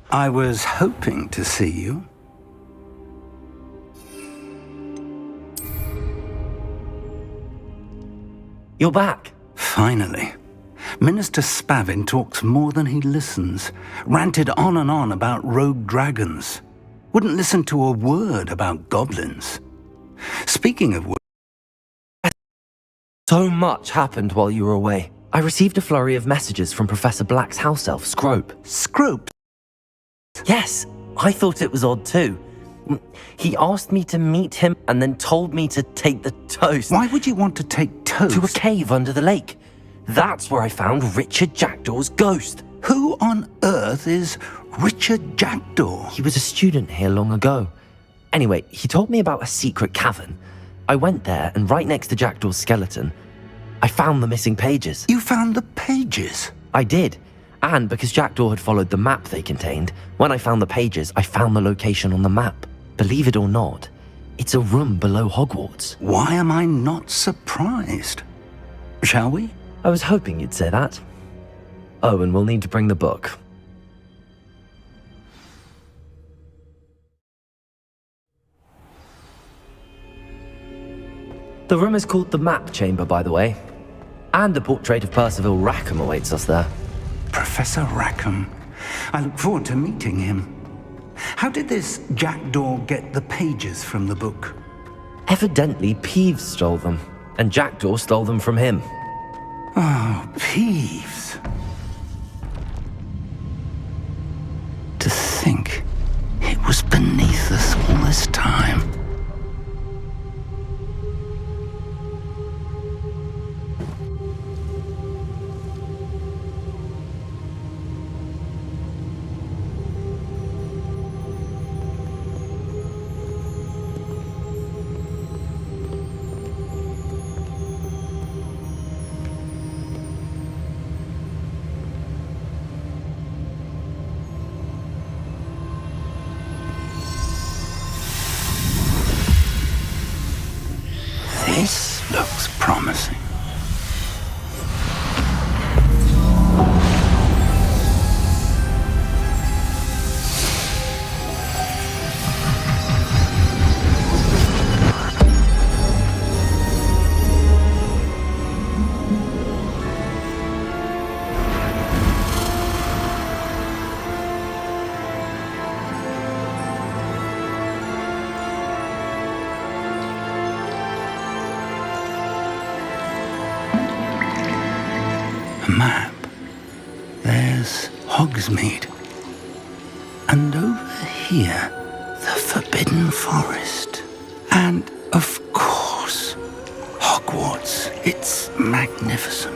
I was hoping to see you. You're back. Finally. Minister Spavin talks more than he listens. Ranted on and on about rogue dragons. Wouldn't listen to a word about goblins. Speaking of which... So much happened while you were away. I received a flurry of messages from Professor Black's house elf, Scrope. Scrope? Yes, I thought it was odd too. He asked me to meet him and then told me to take the toast. Why would you want to take toast? To a cave under the lake. That's where I found Richard Jackdaw's ghost. Who on earth is Richard Jackdaw? He was a student here long ago. Anyway, he told me about a secret cavern. I went there, and right next to Jackdaw's skeleton, I found the missing pages. You found the pages? I did. And because Jackdaw had followed the map they contained, when I found the pages, I found the location on the map. Believe it or not, it's a room below Hogwarts. Why am I not surprised? Shall we? I was hoping you'd say that. Oh, and we'll need to bring the book. The room is called the Map Chamber, by the way. And a portrait of Percival Rackham awaits us there. Professor Rackham. I look forward to meeting him. How did this Jackdaw get the pages from the book? Evidently, Peeves stole them, and Jackdaw stole them from him. Oh, Peeves. To think it was beneath us all this time. This looks promising. Map. There's Hogsmeade. And over here, the Forbidden Forest. And, of course, Hogwarts. It's magnificent.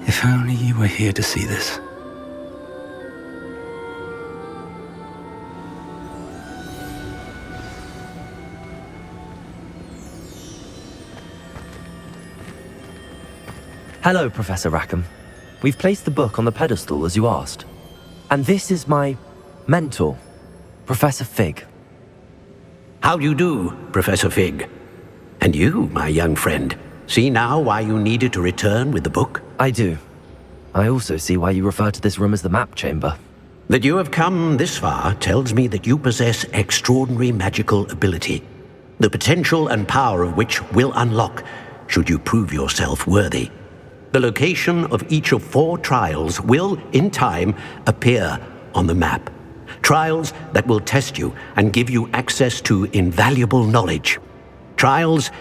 If only you were here to see this. Hello, Professor Rackham. We've placed the book on the pedestal as you asked. And this is my mentor, Professor Fig. How do you do, Professor Fig? And you, my young friend, see now why you needed to return with the book? I do. I also see why you refer to this room as the Map Chamber. That you have come this far tells me that you possess extraordinary magical ability, the potential and power of which will unlock should you prove yourself worthy. The location of each of 4 trials will, in time, appear on the map. Trials that will test you and give you access to invaluable knowledge. Trials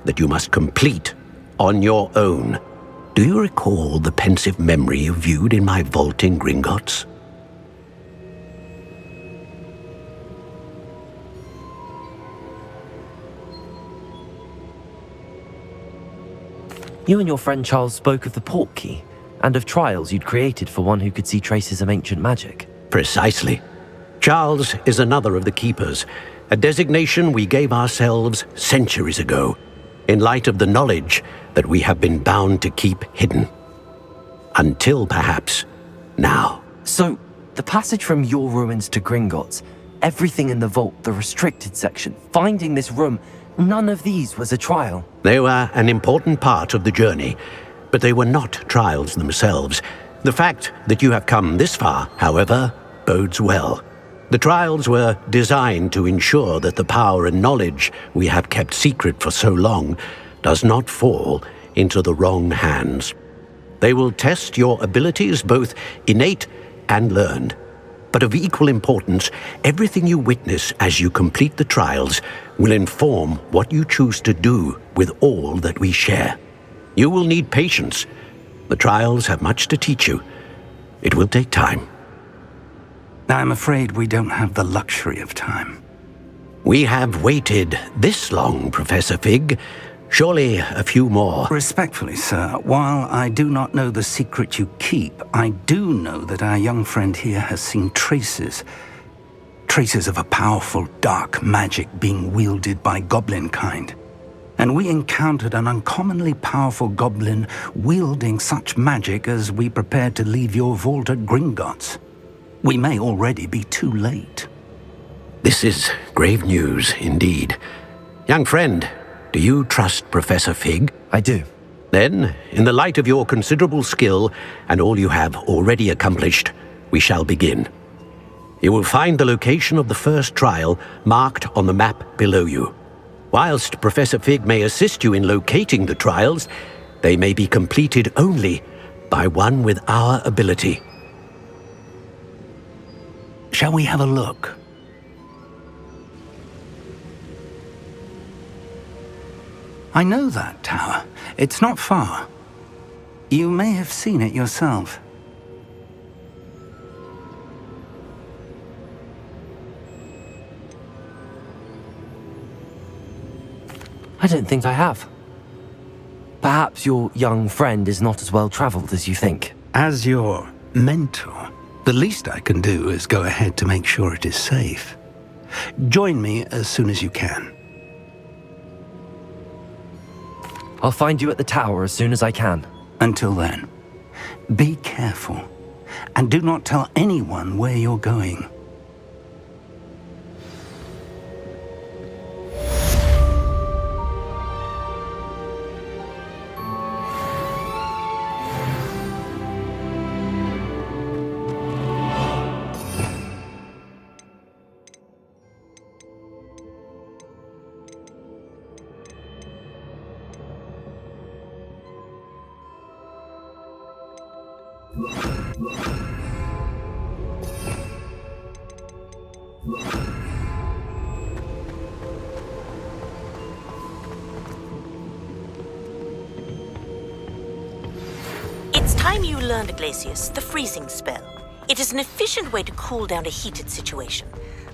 that you must complete on your own. Do you recall the pensive memory you viewed in my vault in Gringotts? You and your friend Charles spoke of the Portkey, and of trials you'd created for one who could see traces of ancient magic. Precisely. Charles is another of the Keepers, a designation we gave ourselves centuries ago, in light of the knowledge that we have been bound to keep hidden. Until perhaps now. So, The passage from your ruins to Gringotts, everything in the vault, the restricted section, finding this room, none of these was a trial. They were an important part of the journey, but they were not trials themselves. The fact that you have come this far, however, bodes well. The trials were designed to ensure that the power and knowledge we have kept secret for so long does not fall into the wrong hands. They will test your abilities, both innate and learned. But of equal importance, everything you witness as you complete the trials will inform what you choose to do with all that we share. You will need patience. The trials have much to teach you. It will take time. I'm afraid we don't have the luxury of time. We have waited this long, Professor Fig. Surely a few more. Respectfully, sir, while I do not know the secret you keep, I do know that our young friend here has seen traces of a powerful dark magic being wielded by goblin kind. And we encountered an uncommonly powerful goblin wielding such magic as we prepared to leave your vault at Gringotts. We may already be too late. This is grave news indeed. Young friend, do you trust Professor Fig? I do. Then, in the light of your considerable skill and all you have already accomplished, we shall begin. You will find the location of the first trial marked on the map below you. Whilst Professor Fig may assist you in locating the trials, they may be completed only by one with our ability. Shall we have a look? I know that tower. It's not far. You may have seen it yourself. I don't think I have. Perhaps your young friend is not as well traveled as you think. As your mentor, the least I can do is go ahead to make sure it is safe. Join me as soon as you can. I'll find you at the tower as soon as I can. Until then, be careful and do not tell anyone where you're going. It's time you learned, Glacius, the freezing spell. It is an efficient way to cool down a heated situation.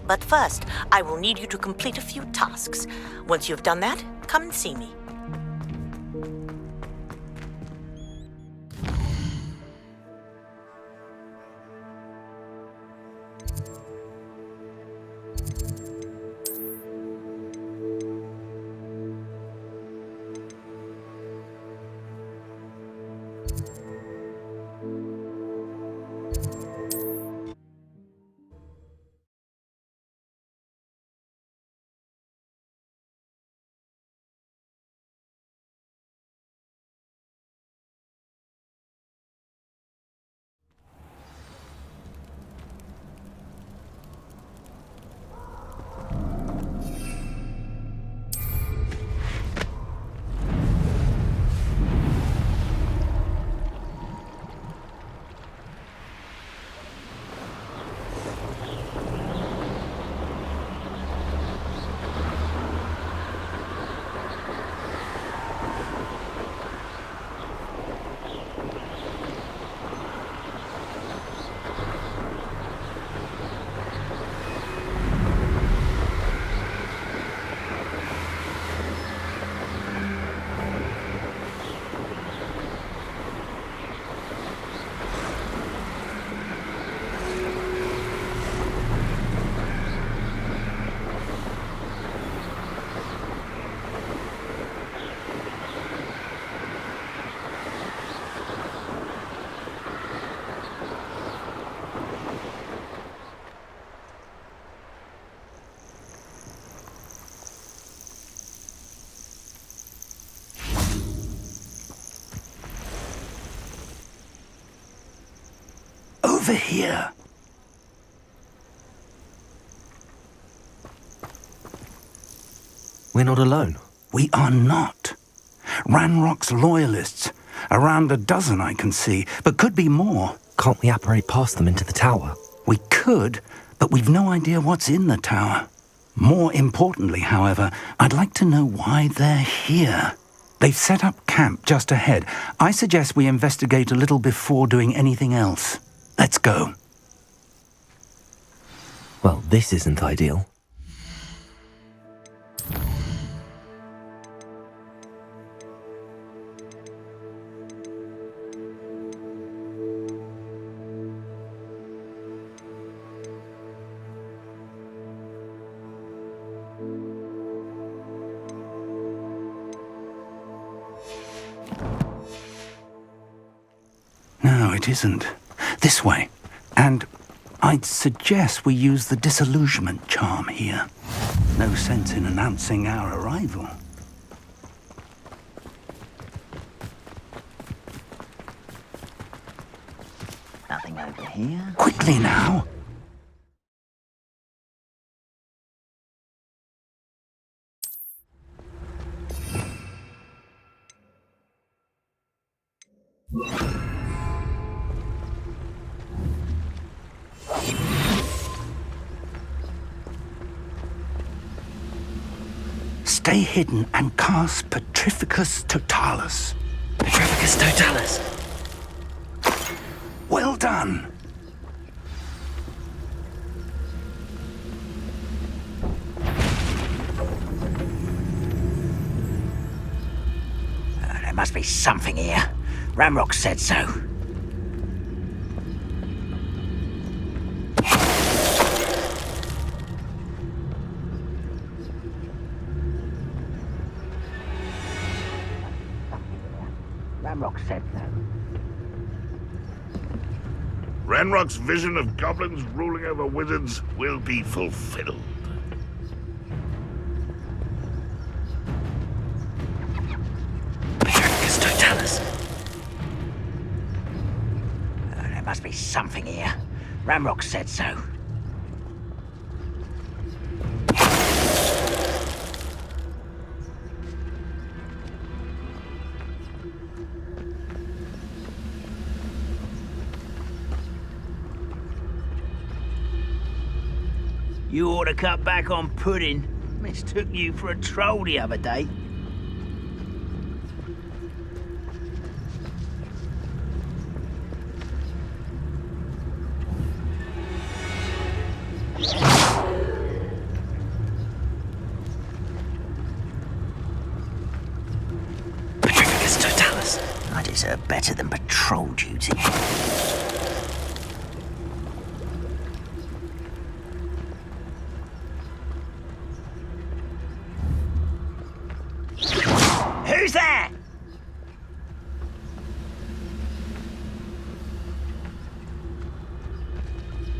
But first, I will need you to complete a few tasks. Once you've done that, come and see me. over here. We're not alone. We are not. Ranrock's loyalists. Around a dozen I can see, but could be more. Can't we apparate past them into the tower? We could, but we've no idea what's in the tower. More importantly, however, I'd like to know why they're here. They've set up camp just ahead. I suggest we investigate a little before doing anything else. Let's go. Well, this isn't ideal. No, it isn't. This way. And I'd suggest we use the disillusionment charm here. No sense in announcing our arrival. Nothing over here. Quickly now! Stay hidden and cast Petrificus Totalis. Petrificus Totalis. Well done! There must be something here. Ramrock said so. Ramrock said so. Ranrock's vision of goblins ruling over wizards will be fulfilled. Petrificus Totalis. There must be something here. Ramrock said so. You ought to cut back on pudding. Mistook you for a troll the other day. Petrificus Totalis. I deserve better than patrol duty. Who's there?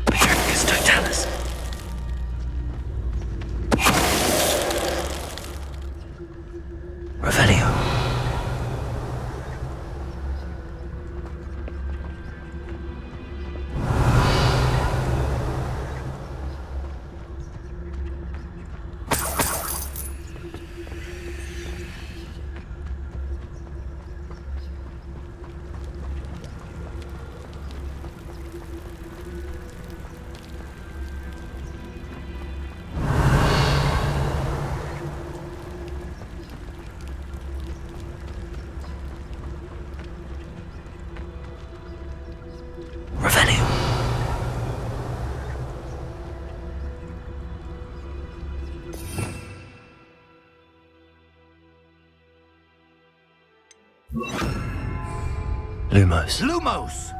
Petrificus Totalis. Revelio. Revelio. Lumos. Lumos!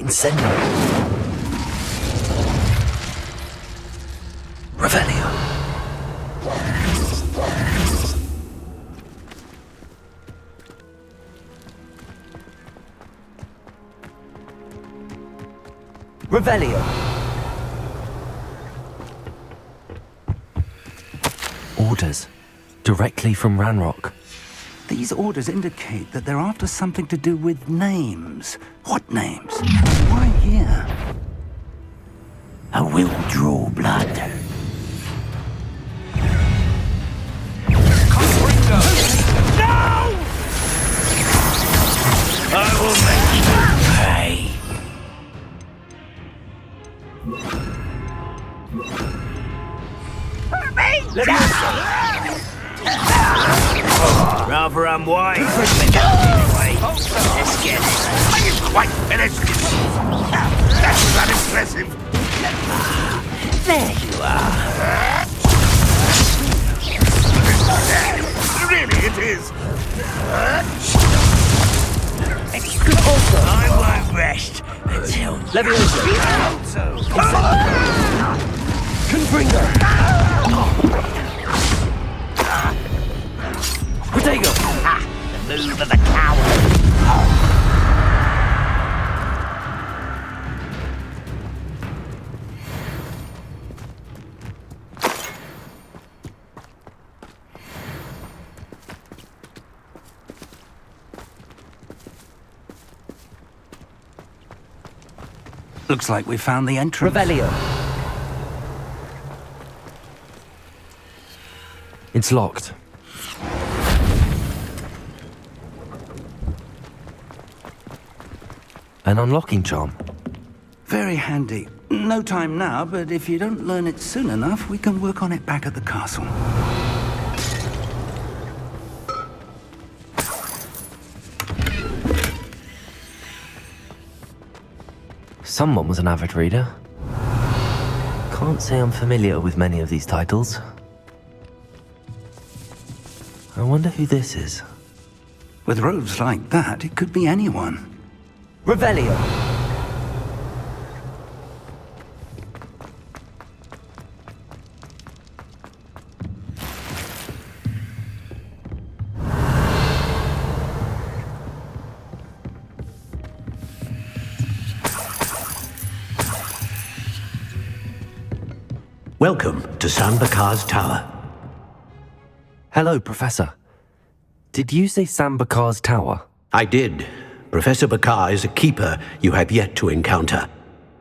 Incendio. Revelio. Revelio. Orders. Directly from Ranrock. These orders indicate that they're after something to do with names. What names? Why here? I will draw blood. I will make you pay. Rather unwise. Anyway, let's get it. Are you quite finished? That was unimpressive. There you are. Really, it is. I won't rest until Protego! The move of a coward. Looks like we found the entrance. Revelio. It's locked. An unlocking charm. Very handy. No time now, but if you don't learn it soon enough, we can work on it back at the castle. Someone was an avid reader. Can't say I'm familiar with many of these titles. I wonder who this is. With robes like that, it could be anyone. Revelio. Welcome to Sanbakar's Tower. Hello, Professor. Did you say Sambakar's Tower? I did. Professor Bakar is a keeper you have yet to encounter.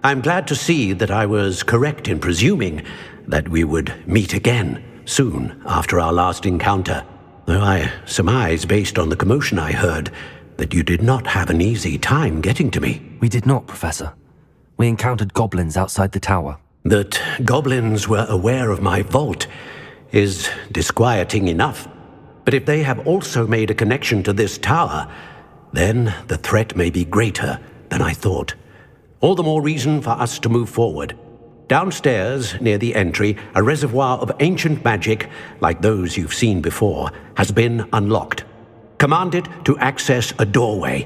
I'm glad to see that I was correct in presuming that we would meet again soon after our last encounter, though I surmise, based on the commotion I heard, that you did not have an easy time getting to me. We did not, Professor. We encountered goblins outside the tower. That goblins were aware of my vault is disquieting enough. But if they have also made a connection to this tower, then the threat may be greater than I thought. All the more reason for us to move forward. Downstairs, near the entry, a reservoir of ancient magic, like those you've seen before, has been unlocked. Command it to access a doorway.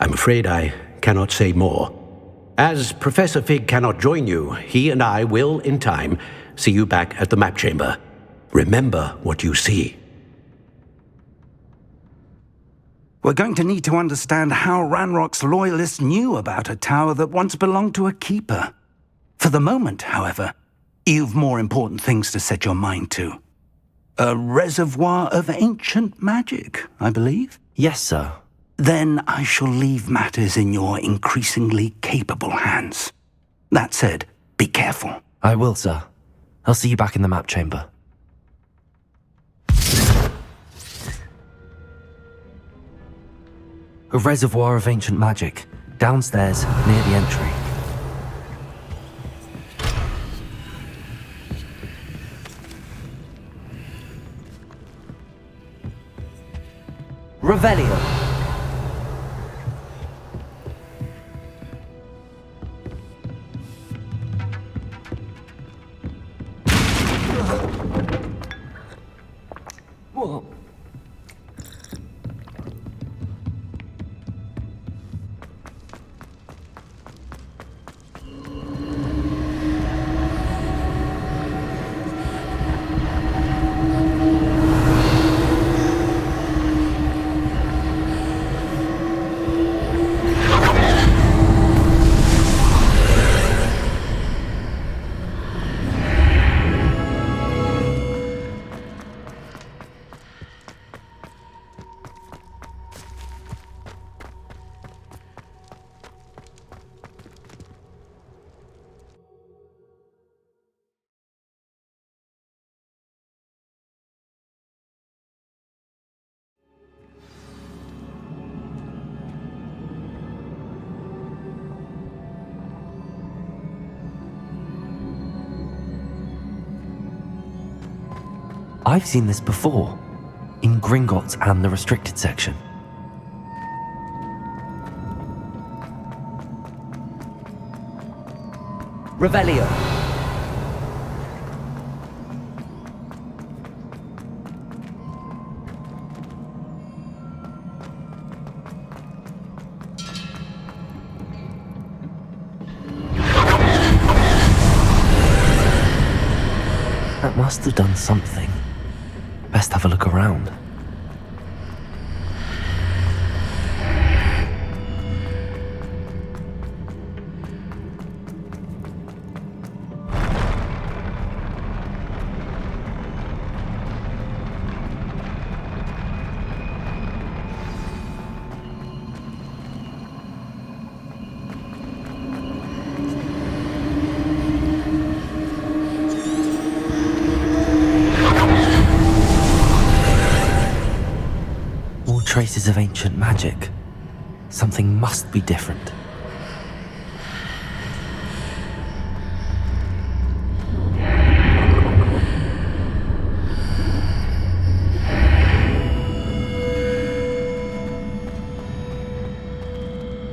I'm afraid I cannot say more. As Professor Fig cannot join you, he and I will, in time, see you back at the map chamber. Remember what you see. We're going to need to understand how Ranrock's loyalists knew about a tower that once belonged to a keeper. For the moment, however, you've more important things to set your mind to. A reservoir of ancient magic, I believe? Yes, sir. Then I shall leave matters in your increasingly capable hands. That said, be careful. I will, sir. I'll see you back in the map chamber. A reservoir of ancient magic, downstairs near the entry. Revelio. What? I've seen this before, in Gringotts and the restricted section. Revelio. That must have done something. Best have a look around. Traces of ancient magic. Something must be different.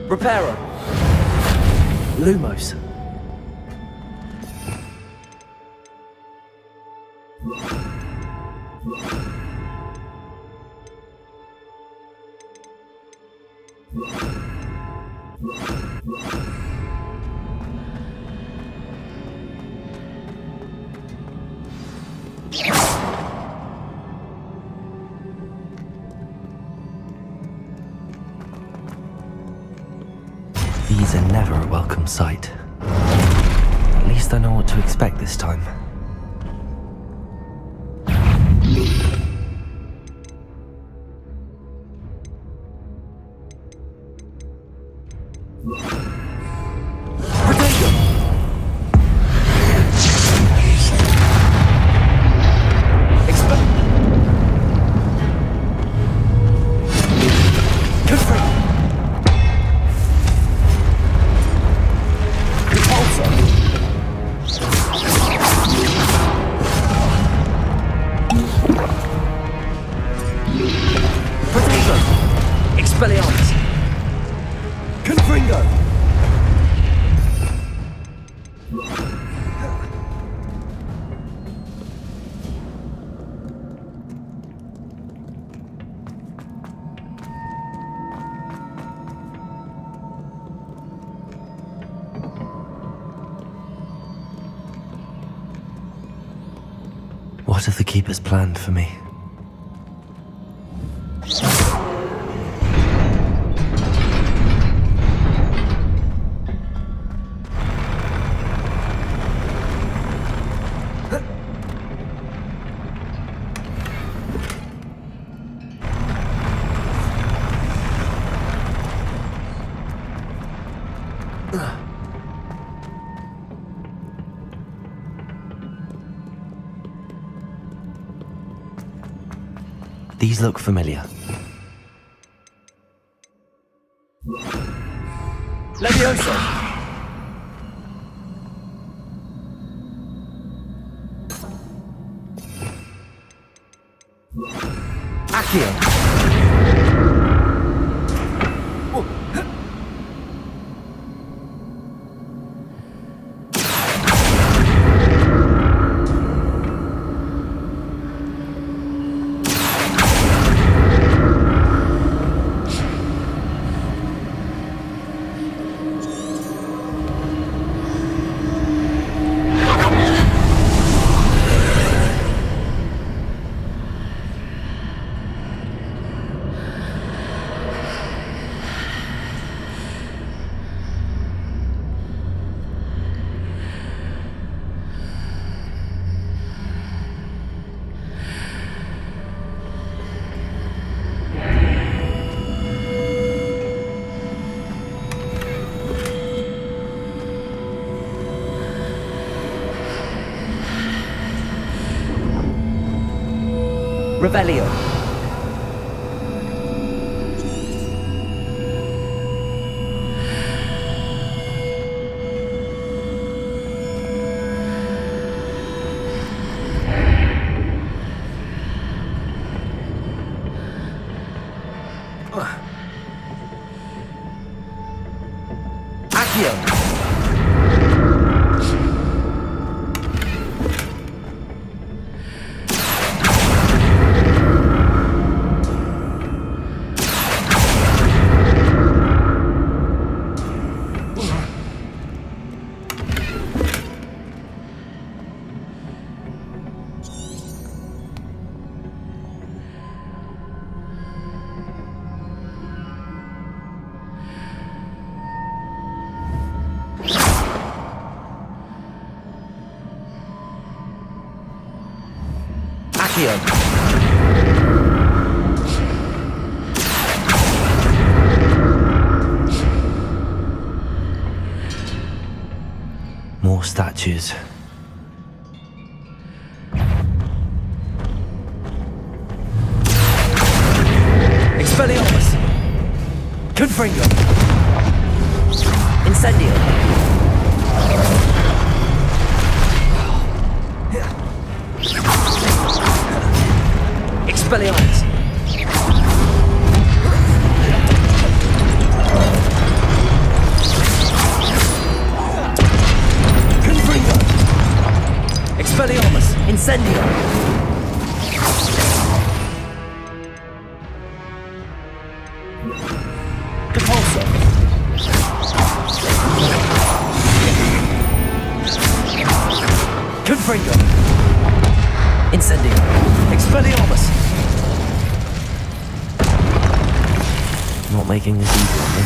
Reparo. Lumos. These are never a welcome sight. At least I know what to expect this time. What have the Keepers planned for me? These look familiar. Levioso! Accio! Revelio. Accio! More statues. Expelliarmus! Confringo! Incendio! Expelliarmus! Confringo! Expelliarmus! Incendio! Depulso! Confringo! Incendio! Expelliarmus! Not making this easy on me.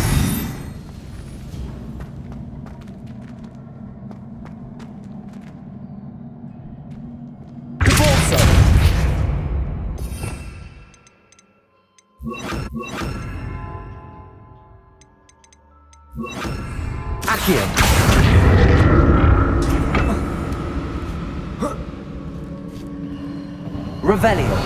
Depulso! Accio! Revelio!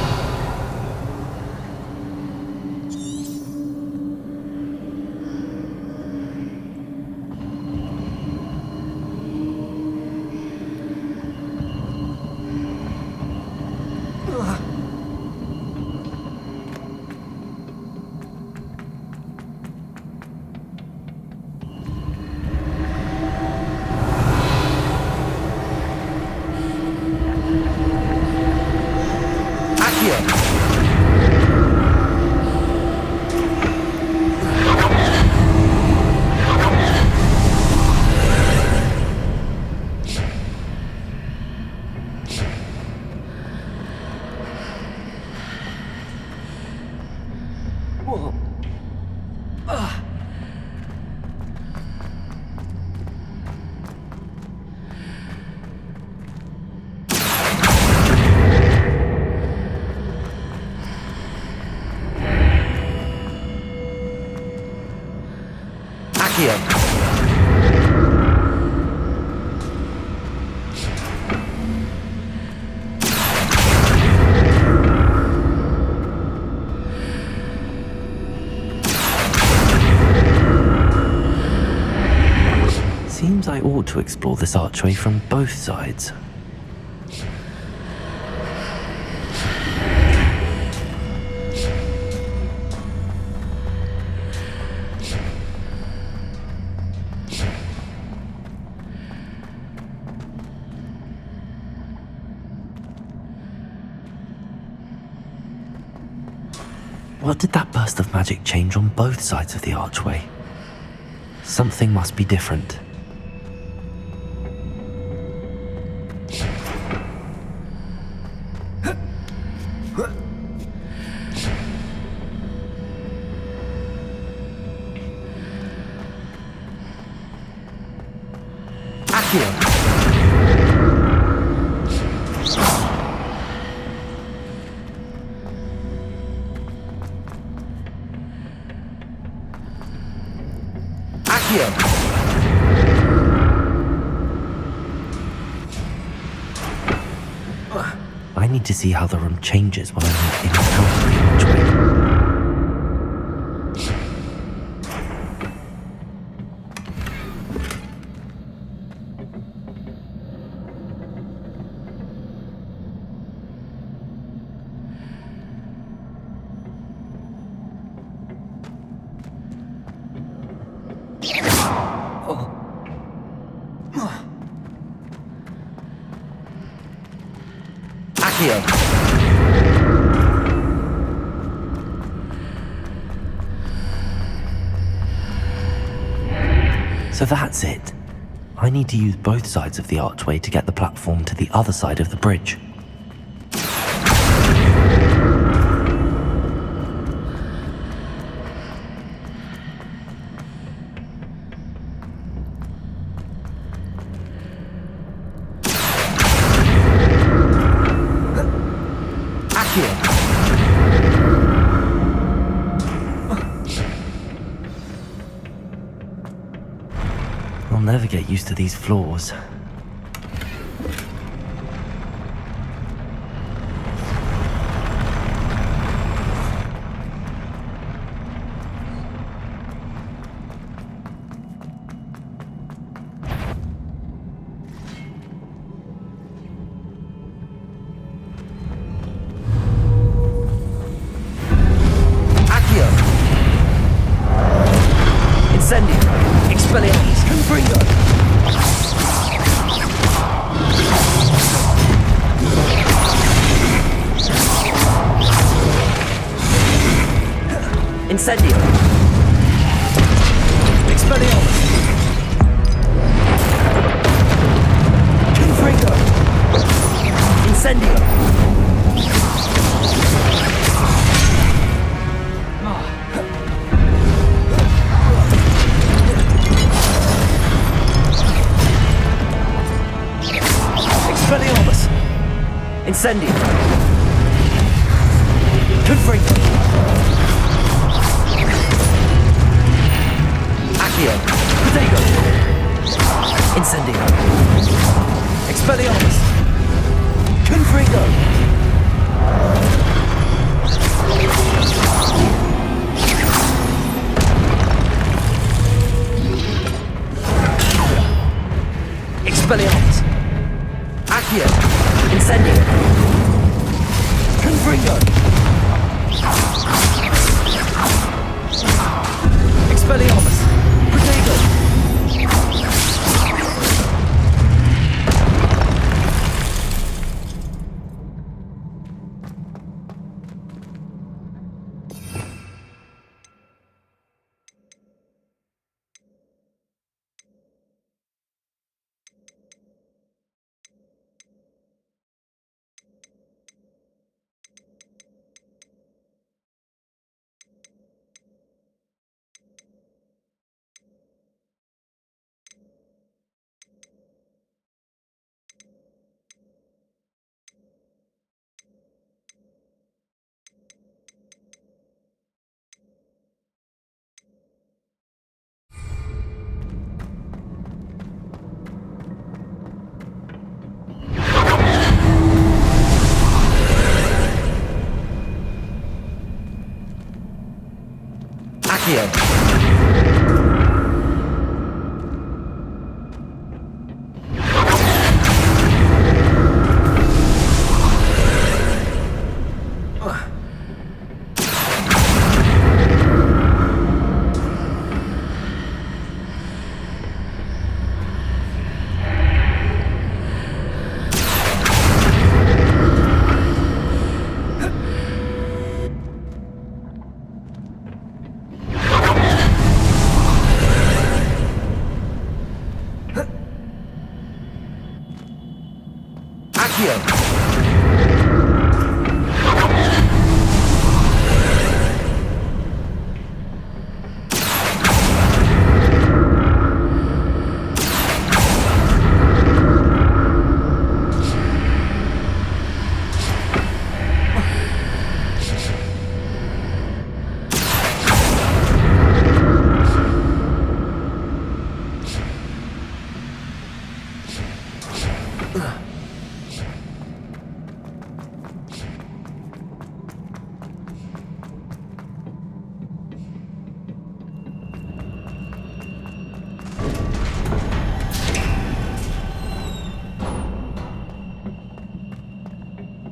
Seems I ought to explore this archway from both sides. What did that burst of magic change on both sides of the archway? Something must be different. Accio! I need to see how the room changes when I'm in and out of the archway. Oh. So that's it. I need to use both sides of the archway to get the platform to the other side of the bridge. I'll never get used to these floors. Incendio! Expelliarmus! Confringo! Incendio! Expelliarmus! Incendio! Confringo! Protego! Incendio! Expelliarmus! Confringo! Expelliarmus! Accio! Incendio! Confringo! Expelliarmus! Protego!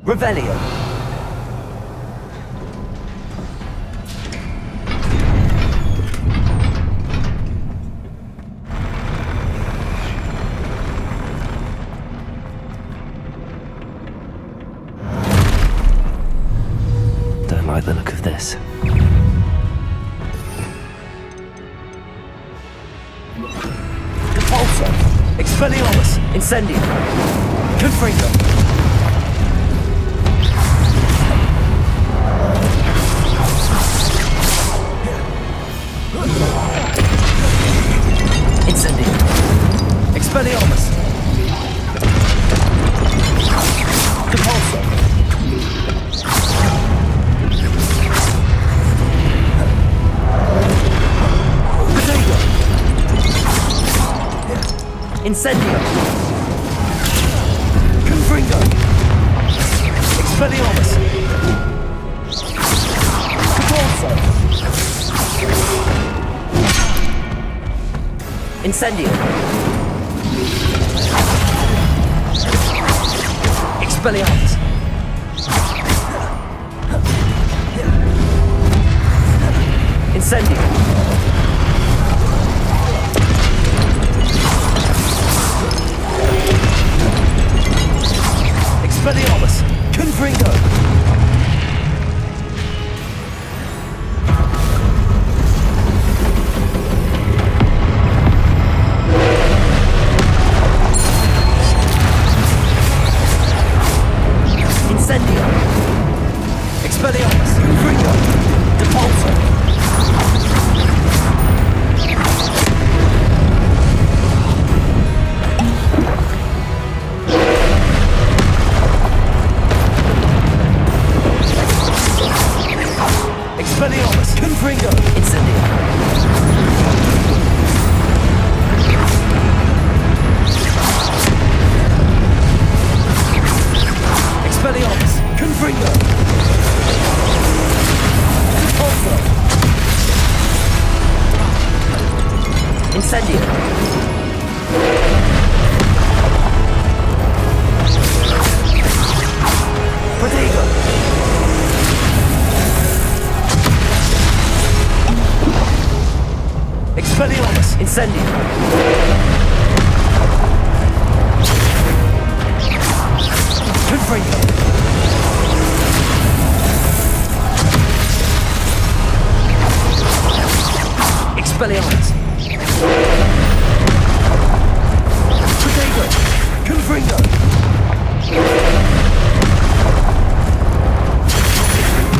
Revelio. of this. Repulsor! Expelliarmus! Incendio! Confringo! Incendio! Expelliarmus! Repulsor! Potato! Incendio! Confringo! Expelliarmus! Repulsor! Incendio! Expelliarmus! Incendio! Expelliarmus! Confringo! Incendio! Expelliarmus! Confringo! Repulsor! Expelliarmus! Confringo! Incendio! Expelliarmus! Confringo! Repulsor! Incendio! Protego! Expelliarmus! Incendio! Confringo! Expelliarmus! Protego! Confringo!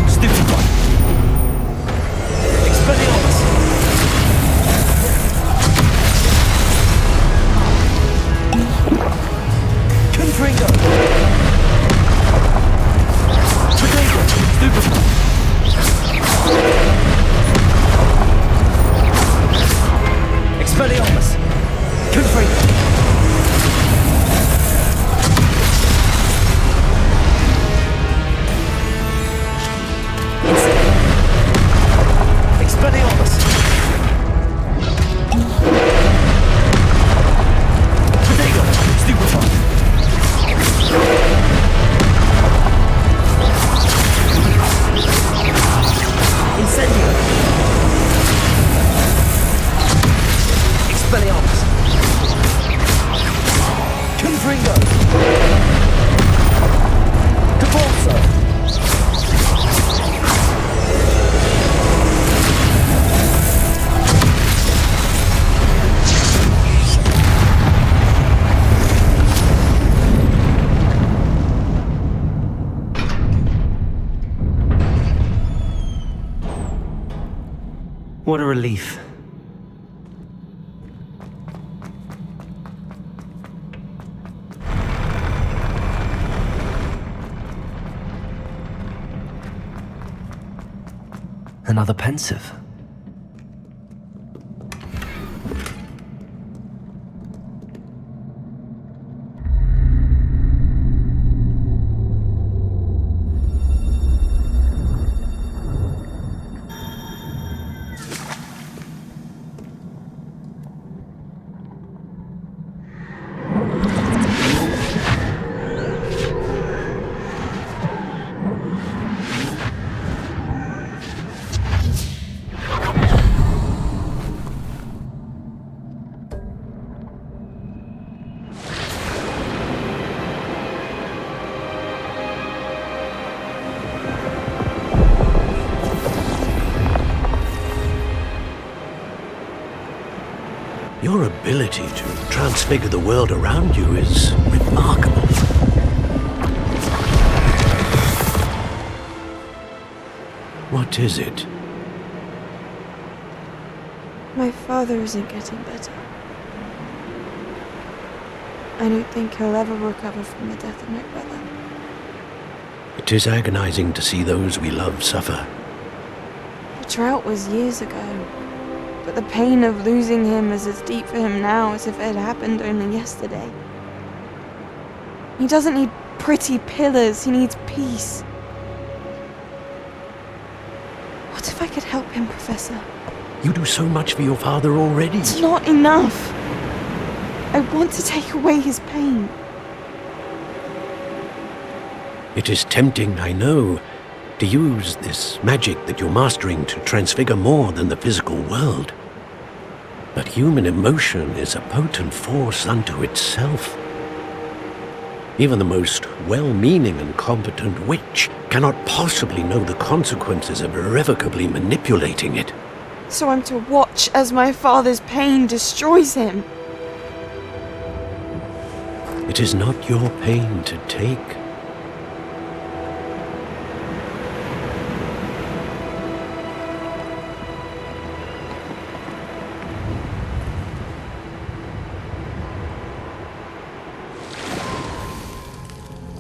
Stupid one! Expelliarmus! Confringo! Potato! Stupid one! Expelliarmus! Confringo! Incendio! Expelliarmus! Potato! Stupid one! Incendio! Expelliarmus! Confringo! Repulsor! What a relief. Another pensive. Your ability to transfigure the world around you is remarkable. What is it? My father isn't getting better. I don't think he'll ever recover from the death of my brother. It is agonizing to see those we love suffer. The drought was years ago, but the pain of losing him is as deep for him now as if it had happened only yesterday. He doesn't need pretty pillars, he needs peace. What if I could help him, Professor? You do so much for your father already. It's not enough. I want to take away his pain. It is tempting, I know, to use this magic that you're mastering to transfigure more than the physical world. But human emotion is a potent force unto itself. Even the most well-meaning and competent witch cannot possibly know the consequences of irrevocably manipulating it. So I'm to watch as my father's pain destroys him. It is not your pain to take.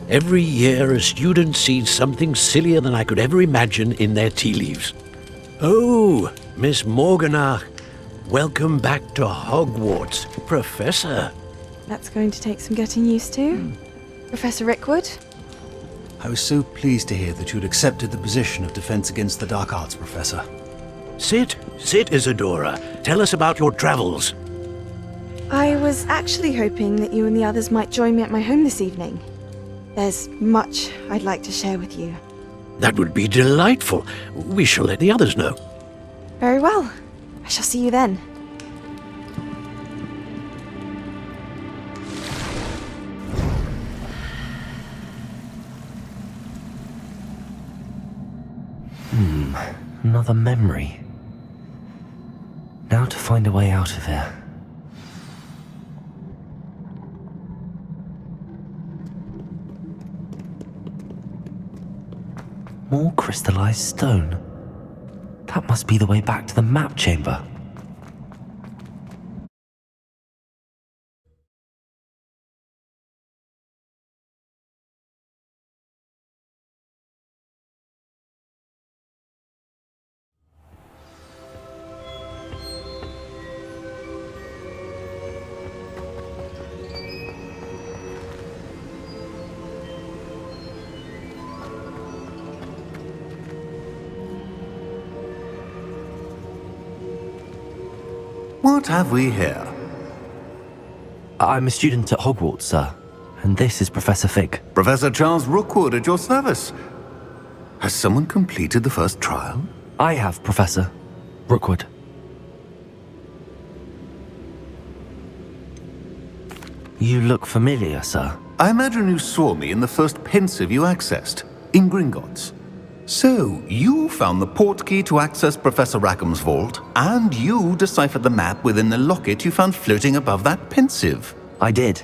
Every year, a student sees something sillier than I could ever imagine in their tea leaves. Oh, Miss Morganach, welcome back to Hogwarts, Professor. That's going to take some getting used to. Professor Rickwood? I was so pleased to hear that you'd accepted the position of Defense Against the Dark Arts, Professor. Sit, Isadora. Tell us about your travels. I was actually hoping that you and the others might join me at my home this evening. There's much I'd like to share with you. That would be delightful. We shall let the others know. Very well. I shall see you then. Another memory. Now to find a way out of here. More crystallized stone. That must be the way back to the map chamber. What have we here? I'm a student at Hogwarts, sir, and this is Professor Fig. Professor Charles Rookwood at your service. Has someone completed the first trial? I have, Professor Rookwood. You look familiar, sir. I imagine you saw me in the first pensive you accessed, in Gringotts. So, you found the portkey to access Professor Rackham's vault, and you deciphered the map within the locket you found floating above that pensive. I did.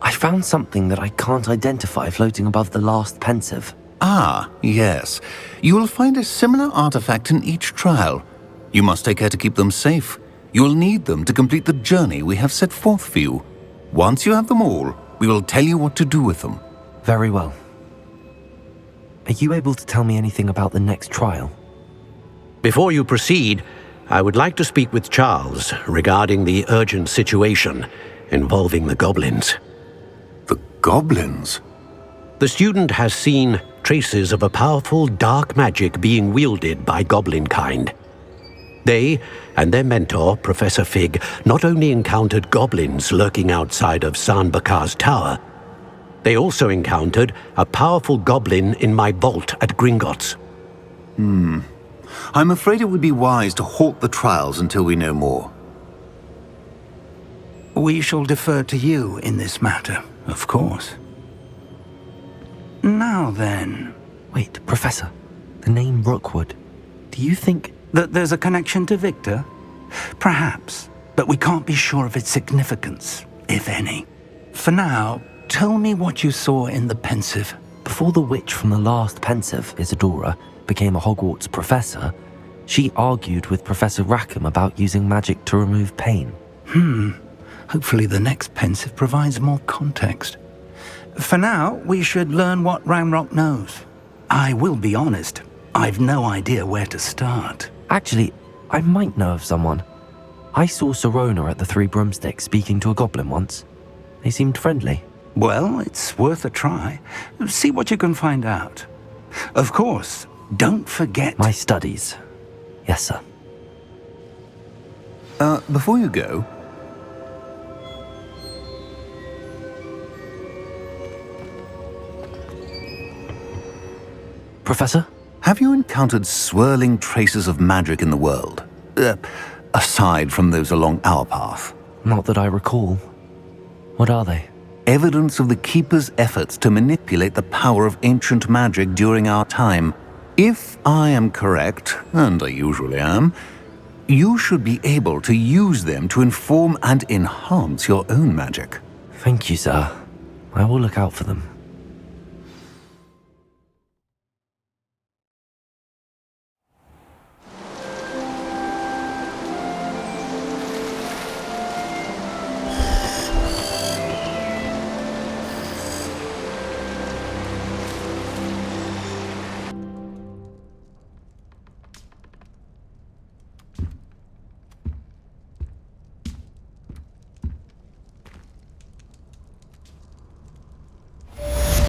I found something that I can't identify floating above the last pensive. Ah, yes. You will find a similar artifact in each trial. You must take care to keep them safe. You will need them to complete the journey we have set forth for you. Once you have them all, we will tell you what to do with them. Very well. Are you able to tell me anything about the next trial? Before you proceed, I would like to speak with Charles regarding the urgent situation involving the goblins. The goblins? The student has seen traces of a powerful dark magic being wielded by goblin kind. They and their mentor, Professor Fig, not only encountered goblins lurking outside of San Bakar's tower, they also encountered a powerful goblin in my vault at Gringotts. I'm afraid it would be wise to halt the trials until we know more. We shall defer to you in this matter, of course. Now then... Wait, Professor. The name Rookwood. Do you think... that there's a connection to Victor? Perhaps. but we can't be sure of its significance, if any. For now, tell me what you saw in the pensive. Before the witch from the last pensive, Isadora, became a Hogwarts professor, she argued with Professor Rackham about using magic to remove pain. Hopefully the next pensive provides more context. For now, we should learn what Ranrock knows. I will be honest, I've no idea where to start. Actually, I might know of someone. I saw Sirona at the Three Broomsticks speaking to a goblin once. They seemed friendly. Well, it's worth a try. See what you can find out. Of course, don't forget... My studies. Yes, sir. Before you go... Professor? Have you encountered swirling traces of magic in the world? Aside from those along our path? Not that I recall. What are they? Evidence of the Keeper's efforts to manipulate the power of ancient magic during our time. If I am correct, and I usually am, you should be able to use them to inform and enhance your own magic. Thank you, sir. I will look out for them.